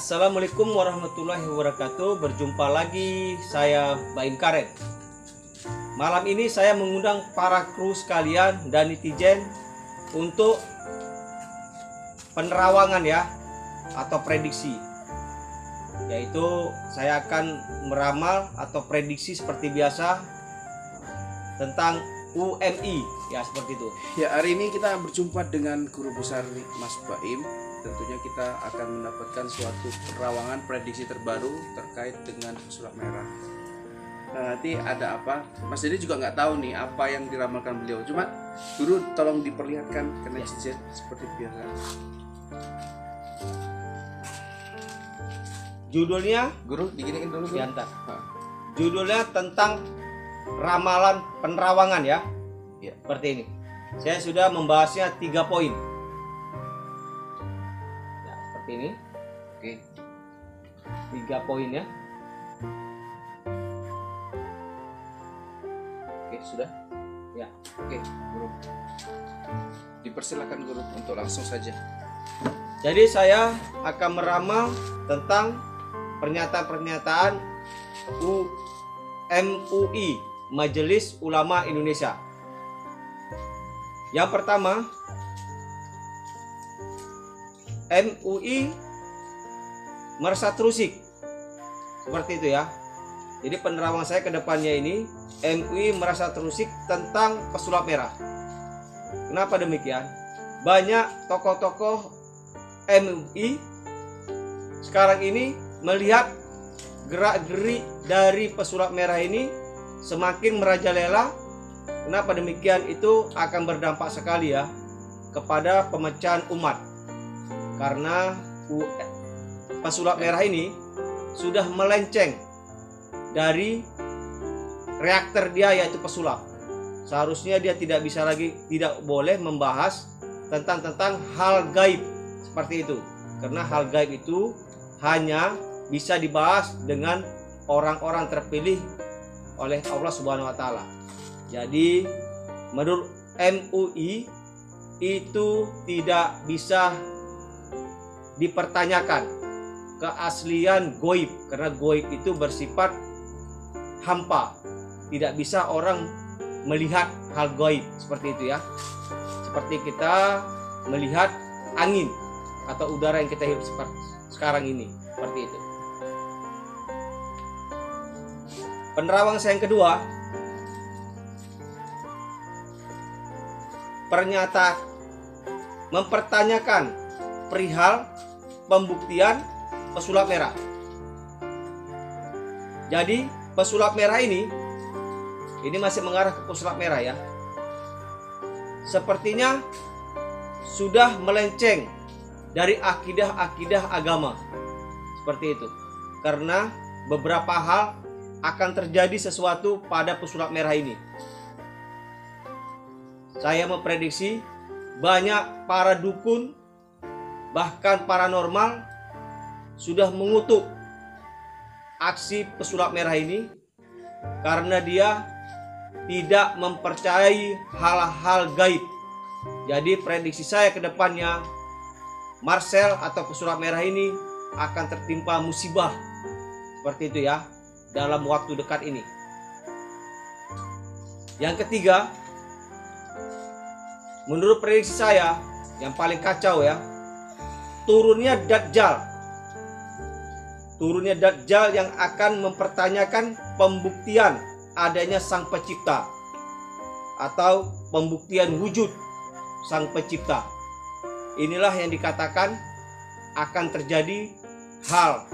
Assalamualaikum warahmatullahi wabarakatuh. Berjumpa lagi saya Baim Karet. Malam ini saya mengundang para kru sekalian dan netizen untuk penerawangan ya, atau prediksi. Yaitu saya akan meramal atau prediksi seperti biasa tentang UMI ya, seperti itu. Ya, hari ini kita berjumpa dengan guru besar Mas Baim. Tentunya kita akan mendapatkan suatu perawangan prediksi terbaru terkait dengan pesulap merah. Nah, nanti ada apa? Mas Dedi juga nggak tahu nih apa yang diramalkan beliau. Cuma guru tolong diperlihatkan ke netizen seperti biasa. Judulnya, Guru diginiin dulu. diantar. Judulnya tentang ramalan penerawangan ya. Ya. Seperti ini. Saya sudah membahasnya 3 poin. Ya, seperti ini. Oke. 3 poin ya. Oke, sudah. Ya. Oke, guru. Dipersilakan guru untuk langsung saja. Jadi saya akan meramal tentang pernyataan-pernyataan MUI, Majelis Ulama Indonesia. Yang pertama, MUI merasa terusik. Seperti itu ya. Jadi penerawangan saya ke depannya ini, MUI merasa terusik tentang pesulap merah. Kenapa demikian? Banyak tokoh-tokoh MUI sekarang ini melihat gerak-gerik dari pesulap merah ini semakin merajalela. Kenapa demikian? Itu akan berdampak sekali ya kepada pemecahan umat, karena pesulap merah ini sudah melenceng dari reaktor dia, yaitu pesulap. Seharusnya dia tidak bisa lagi, tidak boleh membahas tentang hal gaib seperti itu, karena hal gaib itu hanya bisa dibahas dengan orang-orang terpilih oleh Allah Subhanahu wa taala. Jadi menurut MUI itu tidak bisa dipertanyakan keaslian goib, karena goib itu bersifat hampa, tidak bisa orang melihat hal goib seperti itu ya. Seperti kita melihat angin atau udara yang kita hirup sekarang ini, seperti itu. Penerawang saya yang kedua, pernyataan mempertanyakan perihal pembuktian pesulap merah. Jadi pesulap merah ini masih mengarah ke pesulap merah ya. Sepertinya sudah melenceng dari akidah-akidah agama. Seperti itu. Karena beberapa hal akan terjadi sesuatu pada pesulap merah ini. Saya memprediksi banyak para dukun, bahkan paranormal sudah mengutuk aksi pesulap merah ini karena dia tidak mempercayai hal-hal gaib. Jadi prediksi saya ke depannya, Marcel atau pesulap merah ini akan tertimpa musibah seperti itu ya, dalam waktu dekat ini. Yang ketiga, menurut prediksi saya yang paling kacau ya, turunnya Dajjal. Turunnya Dajjal yang akan mempertanyakan pembuktian adanya Sang Pencipta atau pembuktian wujud Sang Pencipta. Inilah yang dikatakan akan terjadi hal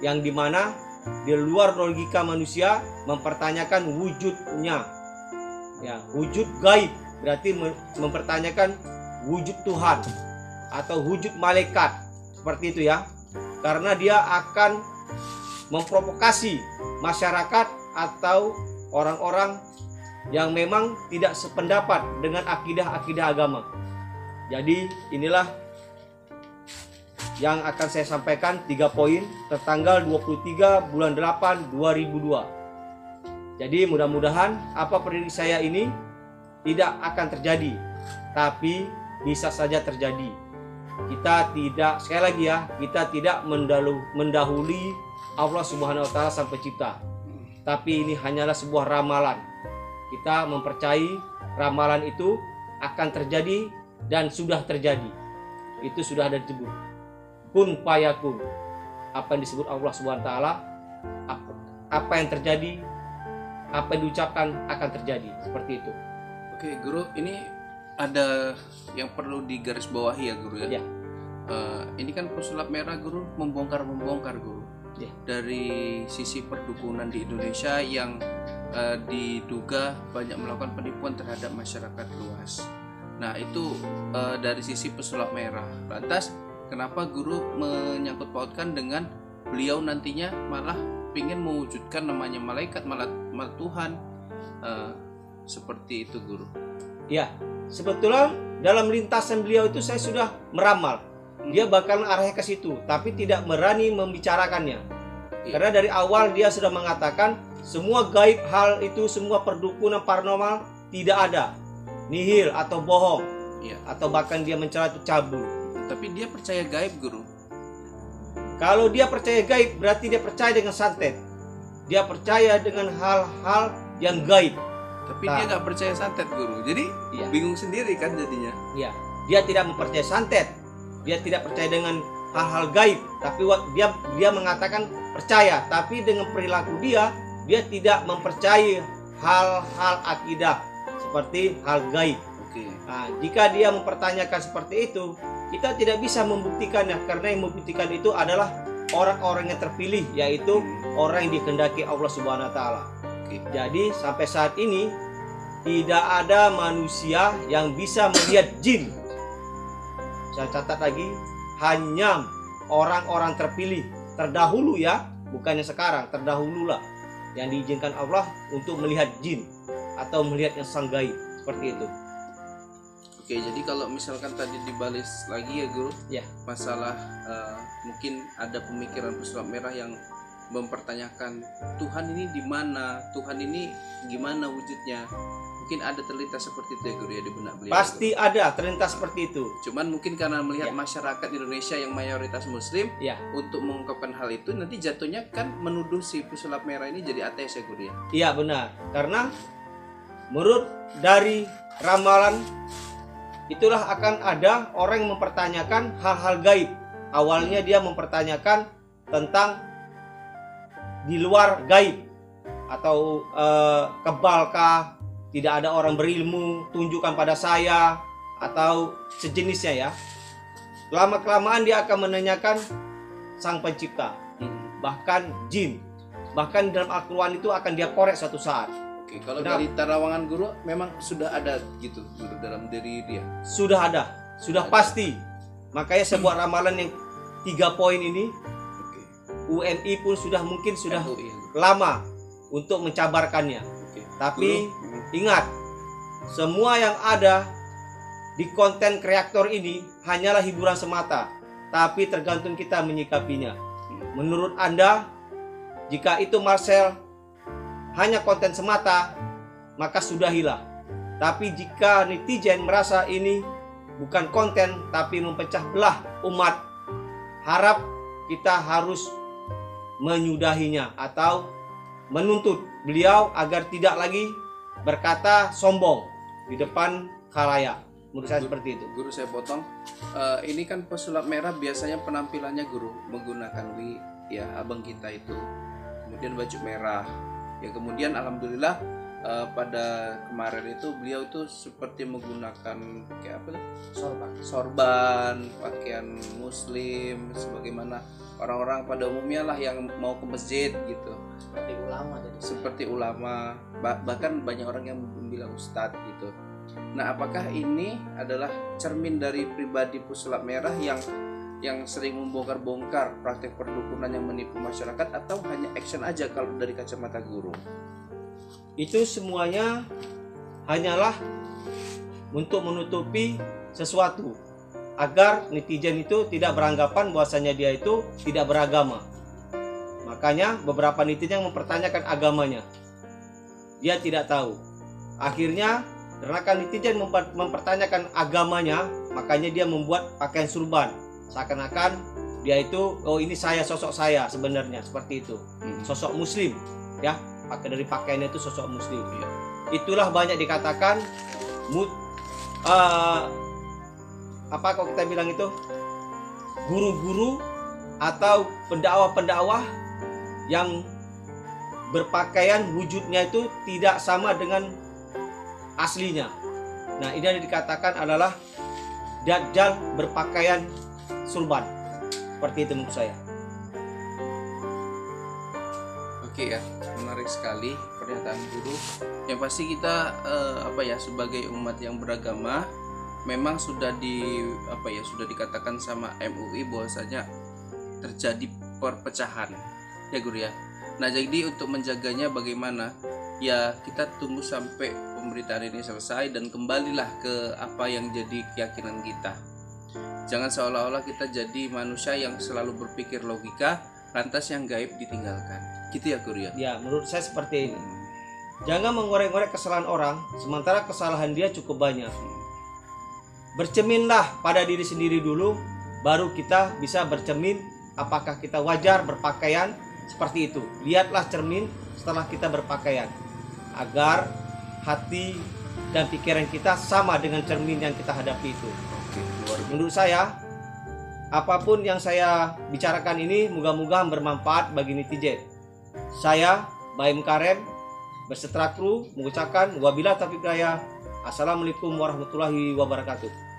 yang dimana di luar logika manusia mempertanyakan wujudnya ya, wujud gaib, berarti mempertanyakan wujud Tuhan atau wujud malaikat, seperti itu ya, karena dia akan memprovokasi masyarakat atau orang-orang yang memang tidak sependapat dengan akidah-akidah agama. Jadi inilah yang akan saya sampaikan, 3 poin tertanggal 23 bulan 8 2002. Jadi mudah-mudahan apa prediksi saya ini tidak akan terjadi, tapi bisa saja terjadi. kita tidak, sekali lagi ya, kita tidak mendahului Allah Subhanahu wa taala sang pencipta. Tapi ini hanyalah sebuah ramalan. Kita mempercayai ramalan itu akan terjadi dan sudah terjadi. Itu sudah ada disebut kun fayakun. Apa yang disebut Allah Subhanahu wa taala, apa yang terjadi, apa yang diucapkan akan terjadi. Seperti itu. Oke, Guru, ini ada yang perlu digarisbawahi ya, Guru ya. Ya. Ini kan pesulap merah, Guru, membongkar Guru. Ya. Dari sisi perdukunan di Indonesia yang diduga banyak melakukan penipuan terhadap masyarakat luas. Nah, itu dari sisi pesulap merah. Lantas kenapa Guru menyangkut pautkan dengan beliau nantinya malah ingin mewujudkan namanya malaikat, malah Tuhan, seperti itu, Guru? Ya, sebetulnya dalam lintasan beliau itu saya sudah meramal. Dia bakalan arahnya ke situ, tapi tidak berani membicarakannya. Karena dari awal dia sudah mengatakan semua gaib hal itu, semua perdukunan paranormal tidak ada, nihil atau bohong, atau bahkan dia mencela itu cabul. Tapi dia percaya gaib, Guru. Kalau dia percaya gaib berarti dia percaya dengan santet. Dia percaya dengan hal-hal yang gaib. Tapi dia nggak percaya santet, Guru. Jadi bingung sendiri kan jadinya. Iya, dia tidak mempercayai santet. Dia tidak percaya dengan hal-hal gaib, tapi dia mengatakan percaya, tapi dengan perilaku dia tidak mempercayai hal-hal akidah seperti hal gaib. Oke. Nah, jika dia mempertanyakan seperti itu, kita tidak bisa membuktikannya, karena yang membuktikan itu adalah orang-orang yang terpilih, yaitu orang yang dikehendaki Allah Subhanahu wa taala. Oke. Jadi sampai saat ini tidak ada manusia yang bisa melihat jin. Saya catat lagi, hanya orang-orang terpilih terdahulu ya, bukannya sekarang, terdahululah yang diizinkan Allah untuk melihat jin atau melihat yang sang gaib, seperti itu. Oke, jadi kalau misalkan tadi dibalik lagi ya, Guru, Ya. masalah mungkin ada pemikiran pesulap merah yang mempertanyakan Tuhan ini di mana, Tuhan ini gimana wujudnya. Mungkin ada terlintas seperti itu ya, Guru, ya, di benak beliau. Pasti ada terlintas seperti itu. Cuman mungkin karena melihat masyarakat Indonesia yang mayoritas Muslim, untuk mengungkapkan hal itu nanti jatuhnya kan menuduh si pesulap merah ini jadi ateis ya, Guru ya. Iya benar, karena menurut dari ramalan itulah akan ada orang yang mempertanyakan hal-hal gaib. Awalnya dia mempertanyakan tentang di luar gaib atau kebalkah, tidak ada orang berilmu, tunjukkan pada saya, atau sejenisnya ya. Lama-kelamaan dia akan menanyakan sang pencipta, bahkan jin. Bahkan dalam Al-Quran itu akan dia korek suatu saat. Oke, kalau dari terawangan Guru memang sudah ada gitu, Guru, dalam diri dia? Sudah ada, sudah pasti. Makanya sebuah ramalan yang 3 poin ini, UNI pun sudah mungkin sudah lama untuk mencabarkannya. Tapi ingat, semua yang ada di konten kreator ini hanyalah hiburan semata, tapi tergantung kita menyikapinya. Menurut Anda, jika itu Marcel hanya konten semata, maka sudahilah. Tapi jika netizen merasa ini bukan konten tapi mempecah belah umat, harap kita harus menyudahinya atau menuntut beliau agar tidak lagi berkata sombong di depan khalayak. Menurut saya seperti itu. Guru, saya potong. Ini kan pesulap merah biasanya penampilannya, Guru, menggunakan ya abang kita itu, kemudian baju merah. Ya kemudian alhamdulillah pada kemarin itu beliau itu seperti menggunakan kayak apa? Sorban, pakaian Muslim, sebagaimana orang-orang pada umumnya lah yang mau ke masjid gitu. Seperti ulama, bahkan banyak orang yang bilang ustadz gitu. Nah, apakah ini adalah cermin dari pribadi pesulap merah yang sering membongkar-bongkar praktek perdukunan yang menipu masyarakat, atau hanya action aja kalau dari kacamata Guru? Itu semuanya hanyalah untuk menutupi sesuatu agar netizen itu tidak beranggapan bahwasanya dia itu tidak beragama. Makanya beberapa netizen yang mempertanyakan agamanya, dia tidak tahu. Akhirnya karena netizen mempertanyakan agamanya, makanya dia membuat pakaian surban. Seakan-akan dia itu, oh ini saya, sosok saya sebenarnya, seperti itu. Sosok muslim, ya. Pakai dari pakaiannya itu sosok muslim. Itulah banyak dikatakan apa kalau kita bilang itu guru-guru atau pendakwah-pendakwah yang berpakaian wujudnya itu tidak sama dengan aslinya. Nah, ini yang dikatakan adalah Dajjal berpakaian surban. Seperti itu menurut saya. Oke ya, menarik sekali pernyataan guru. Yang pasti kita sebagai umat yang beragama memang sudah sudah dikatakan sama MUI bahwasanya terjadi perpecahan ya guru ya. Nah, jadi untuk menjaganya bagaimana? Ya, kita tunggu sampai pemberitaan ini selesai dan kembalilah ke apa yang jadi keyakinan kita. Jangan seolah-olah kita jadi manusia yang selalu berpikir logika, lantas yang gaib ditinggalkan. Gitu ya guru ya? Ya, menurut saya seperti ini. Jangan mengorek-ngorek kesalahan orang, sementara kesalahan dia cukup banyak. Bercerminlah pada diri sendiri dulu, baru kita bisa bercermin apakah kita wajar berpakaian seperti itu. Lihatlah cermin setelah kita berpakaian, agar hati dan pikiran kita sama dengan cermin yang kita hadapi itu. Menurut saya, apapun yang saya bicarakan ini moga-moga bermanfaat bagi netizen. Saya, Baim Karem, berserta kru mengucapkan wabillahi taufiq hidayah. Assalamualaikum warahmatullahi wabarakatuh.